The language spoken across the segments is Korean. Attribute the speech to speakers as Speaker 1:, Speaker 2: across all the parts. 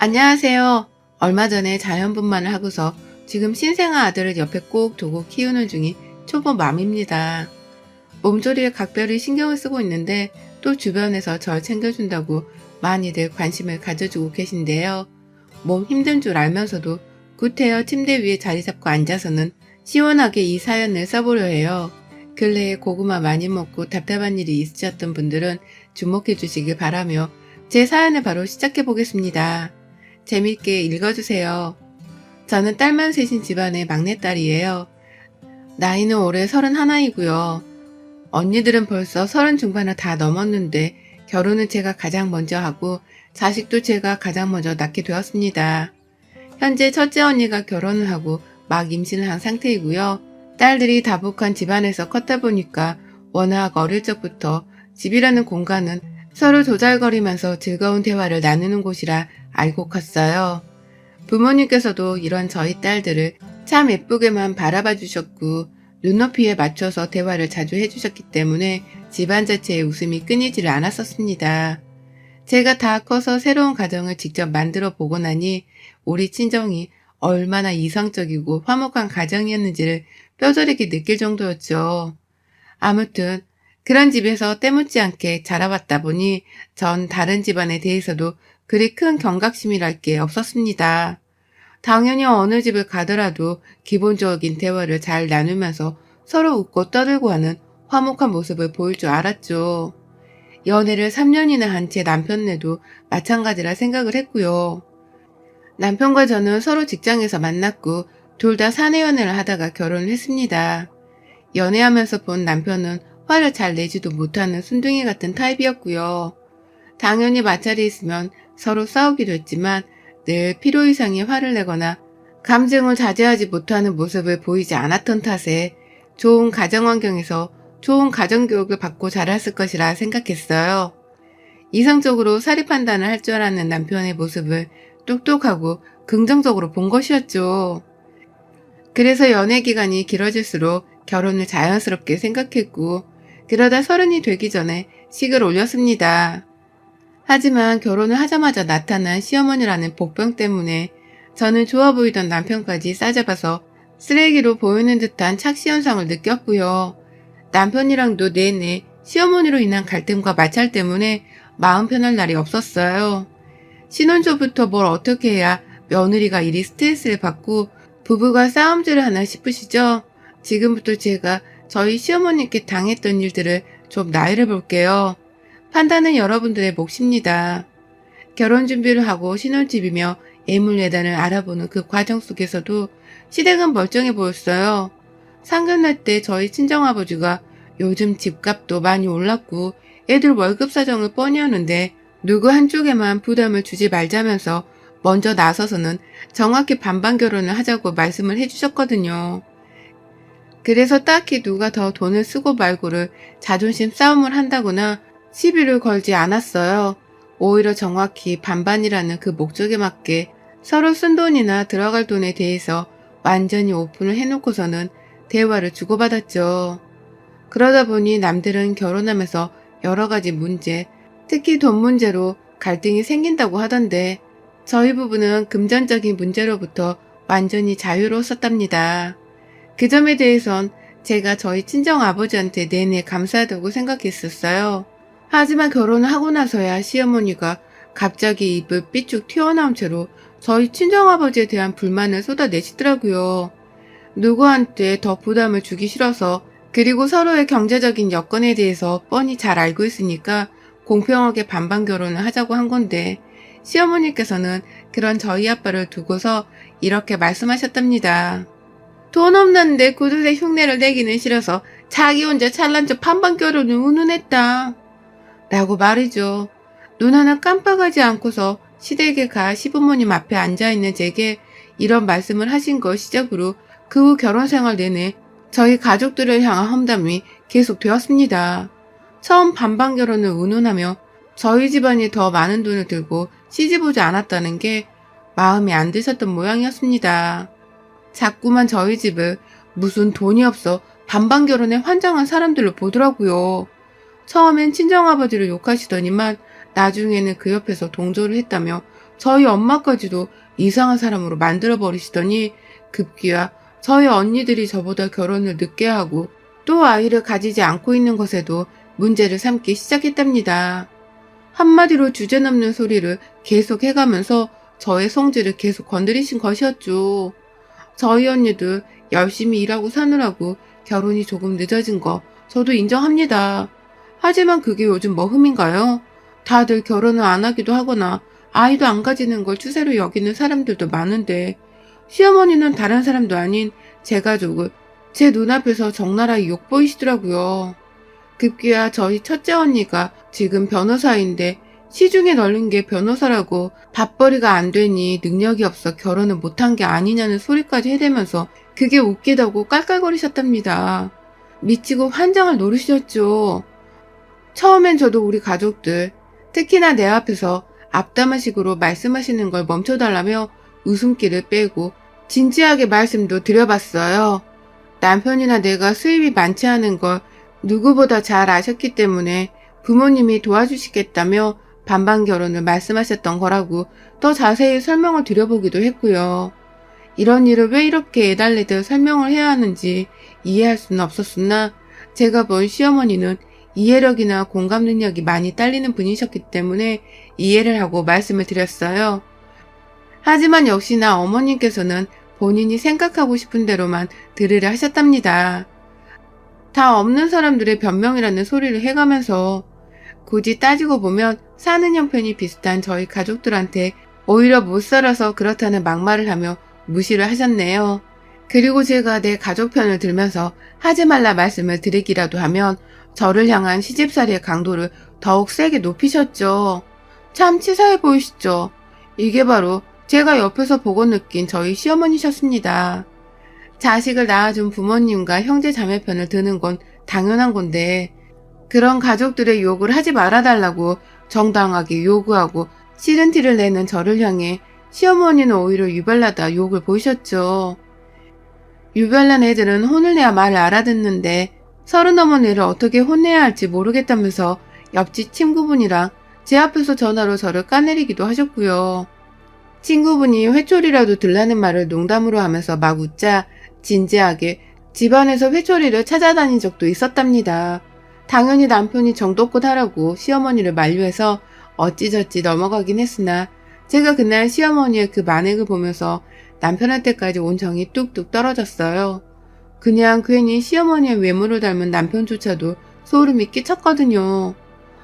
Speaker 1: 안녕하세요. 얼마 전에 자연분만을 하고서 지금 신생아 아들을 옆에 꼭 두고 키우는 중인 초보 맘입니다. 몸조리에 각별히 신경을 쓰고 있는데 또 주변에서 절 챙겨준다고 많이들 관심을 가져주고 계신데요. 몸 힘든 줄 알면서도 구태여 침대 위에 자리 잡고 앉아서는 시원하게 이 사연을 써보려 해요. 근래에 고구마 많이 먹고 답답한 일이 있으셨던 분들은 주목해 주시길 바라며 제 사연을 바로 시작해 보겠습니다. 재밌게 읽어주세요. 저는 딸만 셋인 집안의 막내딸이에요. 나이는 올해 31이고요. 언니들은 벌써 30 중반을 다 넘었는데 결혼은 제가 가장 먼저 하고 자식도 제가 가장 먼저 낳게 되었습니다. 현재 첫째 언니가 결혼을 하고 막 임신을 한 상태이고요. 딸들이 다복한 집안에서 컸다 보니까 워낙 어릴 적부터 집이라는 공간은 서로 조잘거리면서 즐거운 대화를 나누는 곳이라 알고 컸어요. 부모님께서도 이런 저희 딸들을 참 예쁘게만 바라봐 주셨고 눈높이에 맞춰서 대화를 자주 해주셨기 때문에 집안 자체의 웃음이 끊이지를 않았었습니다. 제가 다 커서 새로운 가정을 직접 만들어 보고 나니 우리 친정이 얼마나 이상적이고 화목한 가정이었는지를 뼈저리게 느낄 정도였죠. 아무튼 그런 집에서 때묻지 않게 자라왔다 보니 전 다른 집안에 대해서도 그리 큰 경각심이랄 게 없었습니다. 당연히 어느 집을 가더라도 기본적인 대화를 잘 나누면서 서로 웃고 떠들고 하는 화목한 모습을 보일 줄 알았죠. 연애를 3년이나 한 제 남편네도 마찬가지라 생각을 했고요. 남편과 저는 서로 직장에서 만났고 둘 다 사내 연애를 하다가 결혼을 했습니다. 연애하면서 본 남편은 화를 잘 내지도 못하는 순둥이 같은 타입이었고요. 당연히 마찰이 있으면 서로 싸우기도 했지만 늘 필요 이상의 화를 내거나 감정을 자제하지 못하는 모습을 보이지 않았던 탓에 좋은 가정 환경에서 좋은 가정교육을 받고 자랐을 것이라 생각했어요. 이성적으로 사리 판단을 할 줄 아는 남편의 모습을 똑똑하고 긍정적으로 본 것이었죠. 그래서 연애 기간이 길어질수록 결혼을 자연스럽게 생각했고 그러다 30이 되기 전에 식을 올렸습니다. 하지만 결혼을 하자마자 나타난 시어머니라는 복병 때문에 저는 좋아 보이던 남편까지 싸잡아서 쓰레기로 보이는 듯한 착시 현상을 느꼈고요. 남편이랑도 내내 시어머니로 인한 갈등과 마찰 때문에 마음 편할 날이 없었어요. 신혼 초부터 뭘 어떻게 해야 며느리가 이리 스트레스를 받고 부부가 싸움질을 하나 싶으시죠? 지금부터 제가 저희 시어머니께 당했던 일들을 좀 나열해 볼게요. 판단은 여러분들의 몫입니다. 결혼 준비를 하고 신혼집이며 애물예단을 알아보는 그 과정 속에서도 시댁은 멀쩡해 보였어요. 상견례 때 저희 친정아버지가 요즘 집값도 많이 올랐고 애들 월급 사정을 뻔히 하는데 누구 한쪽에만 부담을 주지 말자면서 먼저 나서서는 정확히 반반 결혼을 하자고 말씀을 해주셨거든요. 그래서 딱히 누가 더 돈을 쓰고 말고를 자존심 싸움을 한다거나 시비를 걸지 않았어요. 오히려 정확히 반반이라는 그 목적에 맞게 서로 쓴 돈이나 들어갈 돈에 대해서 완전히 오픈을 해놓고서는 대화를 주고받았죠. 그러다 보니 남들은 결혼하면서 여러 가지 문제, 특히 돈 문제로 갈등이 생긴다고 하던데 저희 부부는 금전적인 문제로부터 완전히 자유로웠었답니다. 그 점에 대해선 제가 저희 친정아버지한테 내내 감사하다고 생각했었어요. 하지만 결혼을 하고 나서야 시어머니가 갑자기 입을 삐쭉 튀어나온 채로 저희 친정아버지에 대한 불만을 쏟아내시더라고요. 누구한테 더 부담을 주기 싫어서 그리고 서로의 경제적인 여건에 대해서 뻔히 잘 알고 있으니까 공평하게 반반 결혼을 하자고 한 건데 시어머니께서는 그런 저희 아빠를 두고서 이렇게 말씀하셨답니다. 돈 없는데 구두쇠 흉내를 내기는 싫어서 자기 혼자 잘난 척 반반 결혼을 운운했다. 라고 말이죠. 눈 하나 깜빡하지 않고서 시댁에 가 시부모님 앞에 앉아있는 제게 이런 말씀을 하신 거 시작으로 그 후 결혼 생활 내내 저희 가족들을 향한 험담이 계속되었습니다. 처음 반반 결혼을 운운하며 저희 집안이 더 많은 돈을 들고 시집오지 않았다는 게 마음에 안 드셨던 모양이었습니다. 자꾸만 저희 집을 무슨 돈이 없어 반반 결혼에 환장한 사람들로 보더라고요. 처음엔 친정아버지를 욕하시더니만 나중에는 그 옆에서 동조를 했다며 저희 엄마까지도 이상한 사람으로 만들어버리시더니 급기야 저희 언니들이 저보다 결혼을 늦게 하고 또 아이를 가지지 않고 있는 것에도 문제를 삼기 시작했답니다. 한마디로 주제넘는 소리를 계속 해가면서 저의 성질을 계속 건드리신 것이었죠. 저희 언니들 열심히 일하고 사느라고 결혼이 조금 늦어진 거 저도 인정합니다. 하지만 그게 요즘 뭐 흠인가요? 다들 결혼을 안 하기도 하거나 아이도 안 가지는 걸 추세로 여기는 사람들도 많은데 시어머니는 다른 사람도 아닌 제 가족을 제 눈앞에서 적나라히 욕보이시더라고요. 급기야 저희 첫째 언니가 지금 변호사인데 시중에 널린 게 변호사라고 밥벌이가 안 되니 능력이 없어 결혼을 못한 게 아니냐는 소리까지 해대면서 그게 웃기다고 깔깔거리셨답니다. 미치고 환장을 노리셨죠. 처음엔 저도 우리 가족들, 특히나 내 앞에서 앞담화식으로 말씀하시는 걸 멈춰달라며 웃음기를 빼고 진지하게 말씀도 드려봤어요. 남편이나 내가 수입이 많지 않은 걸 누구보다 잘 아셨기 때문에 부모님이 도와주시겠다며 반반 결혼을 말씀하셨던 거라고 더 자세히 설명을 드려보기도 했고요. 이런 일을 왜 이렇게 애달래듯 설명을 해야 하는지 이해할 수는 없었으나 제가 본 시어머니는 이해력이나 공감 능력이 많이 딸리는 분이셨기 때문에 이해를 하고 말씀을 드렸어요. 하지만 역시나 어머님께서는 본인이 생각하고 싶은 대로만 들으려 하셨답니다. 다 없는 사람들의 변명이라는 소리를 해가면서 굳이 따지고 보면 사는 형편이 비슷한 저희 가족들한테 오히려 못 살아서 그렇다는 막말을 하며 무시를 하셨네요. 그리고 제가 내 가족 편을 들면서 하지 말라 말씀을 드리기라도 하면 저를 향한 시집살이의 강도를 더욱 세게 높이셨죠. 참 치사해 보이시죠? 이게 바로 제가 옆에서 보고 느낀 저희 시어머니셨습니다. 자식을 낳아준 부모님과 형제 자매 편을 드는 건 당연한 건데 그런 가족들의 욕을 하지 말아달라고 정당하게 요구하고 싫은 티를 내는 저를 향해 시어머니는 오히려 유별나다 욕을 보이셨죠. 유별난 애들은 혼을 내야 말을 알아듣는데 30 넘은 애를 어떻게 혼내야 할지 모르겠다면서 옆집 친구분이랑 제 앞에서 전화로 저를 까내리기도 하셨고요. 친구분이 회초리라도 들라는 말을 농담으로 하면서 막 웃자 진지하게 집안에서 회초리를 찾아다닌 적도 있었답니다. 당연히 남편이 정도껏 하라고 시어머니를 만류해서 어찌저찌 넘어가긴 했으나 제가 그날 시어머니의 그 만행을 보면서 남편한테까지 온 정이 뚝뚝 떨어졌어요. 그냥 괜히 시어머니의 외모를 닮은 남편조차도 소름이 끼쳤거든요.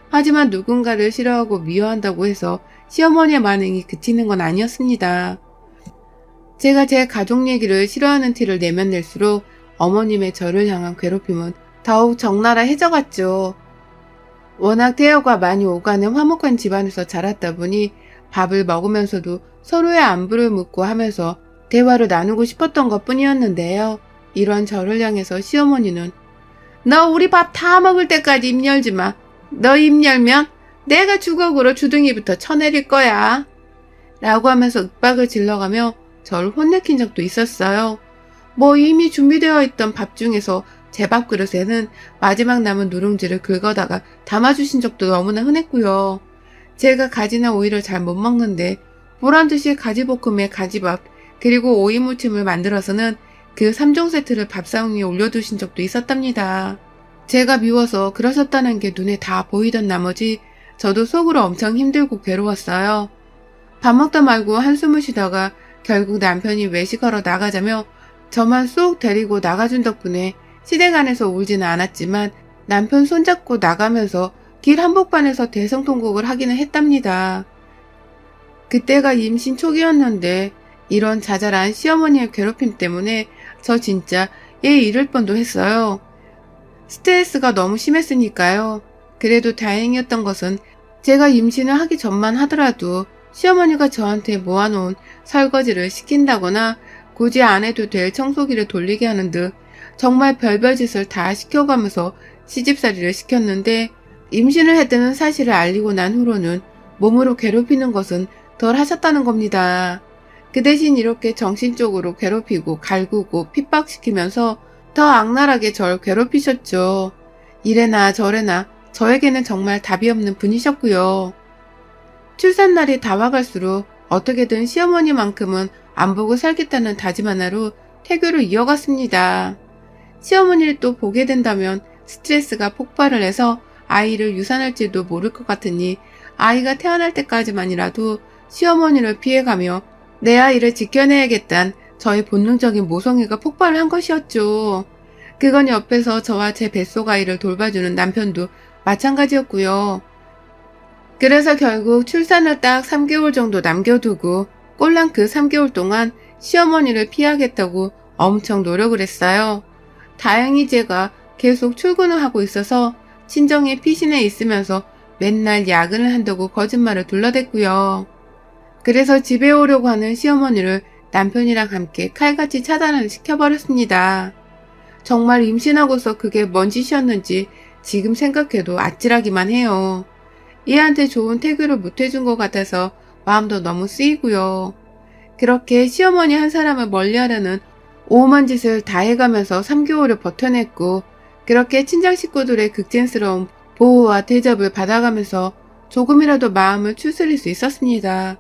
Speaker 1: 하지만 누군가를 싫어하고 미워한다고 해서 시어머니의 만행이 그치는 건 아니었습니다. 제가 제 가족 얘기를 싫어하는 티를 내면 낼수록 어머님의 저를 향한 괴롭힘은 더욱 적나라해져갔죠. 워낙 태여가 많이 오가는 화목한 집안에서 자랐다 보니 밥을 먹으면서도 서로의 안부를 묻고 하면서 대화를 나누고 싶었던 것 뿐이었는데요. 이런 저를 향해서 시어머니는 너 우리 밥 다 먹을 때까지 입 열지 마. 너 입 열면 내가 주걱으로 주둥이부터 쳐내릴 거야. 라고 하면서 윽박을 질러가며 저를 혼내킨 적도 있었어요. 뭐 이미 준비되어 있던 밥 중에서 제 밥그릇에는 마지막 남은 누룽지를 긁어다가 담아주신 적도 너무나 흔했고요. 제가 가지나 오이를 잘 못 먹는데 보란듯이 가지볶음에 가지밥 그리고 오이 무침을 만들어서는 그 3종 세트를 밥상 위에 올려두신 적도 있었답니다. 제가 미워서 그러셨다는 게 눈에 다 보이던 나머지 저도 속으로 엄청 힘들고 괴로웠어요. 밥 먹다 말고 한숨을 쉬다가 결국 남편이 외식하러 나가자며 저만 쏙 데리고 나가준 덕분에 시댁 안에서 울지는 않았지만 남편 손잡고 나가면서 길 한복판에서 대성통곡을 하기는 했답니다. 그때가 임신 초기였는데 이런 자잘한 시어머니의 괴롭힘 때문에 저 진짜 얘 잃을 뻔도 했어요. 스트레스가 너무 심했으니까요. 그래도 다행이었던 것은 제가 임신을 하기 전만 하더라도 시어머니가 저한테 모아놓은 설거지를 시킨다거나 굳이 안 해도 될 청소기를 돌리게 하는 듯 정말 별별 짓을 다 시켜가면서 시집살이를 시켰는데 임신을 했다는 사실을 알리고 난 후로는 몸으로 괴롭히는 것은 덜 하셨다는 겁니다. 그 대신 이렇게 정신적으로 괴롭히고 갈구고 핍박시키면서 더 악랄하게 절 괴롭히셨죠. 이래나 저래나 저에게는 정말 답이 없는 분이셨고요. 출산날이 다가갈수록 어떻게든 시어머니만큼은 안 보고 살겠다는 다짐 하나로 태교를 이어갔습니다. 시어머니를 또 보게 된다면 스트레스가 폭발을 해서 아이를 유산할지도 모를 것 같으니 아이가 태어날 때까지만이라도 시어머니를 피해가며 내 아이를 지켜내야겠다는 저의 본능적인 모성애가 폭발을 한 것이었죠. 그건 옆에서 저와 제 뱃속 아이를 돌봐주는 남편도 마찬가지였고요. 그래서 결국 출산을 딱 3개월 정도 남겨두고 꼴랑 그 3개월 동안 시어머니를 피하겠다고 엄청 노력을 했어요. 다행히 제가 계속 출근을 하고 있어서 친정에 피신해 있으면서 맨날 야근을 한다고 거짓말을 둘러댔고요. 그래서 집에 오려고 하는 시어머니를 남편이랑 함께 칼같이 차단을 시켜버렸습니다. 정말 임신하고서 그게 뭔 짓이었는지 지금 생각해도 아찔하기만 해요. 얘한테 좋은 태교를 못해준 것 같아서 마음도 너무 쓰이고요. 그렇게 시어머니 한 사람을 멀리하려는 오만 짓을 다 해가면서 3개월을 버텨냈고, 그렇게 친정 식구들의 극진스러운 보호와 대접을 받아가면서 조금이라도 마음을 추스릴 수 있었습니다.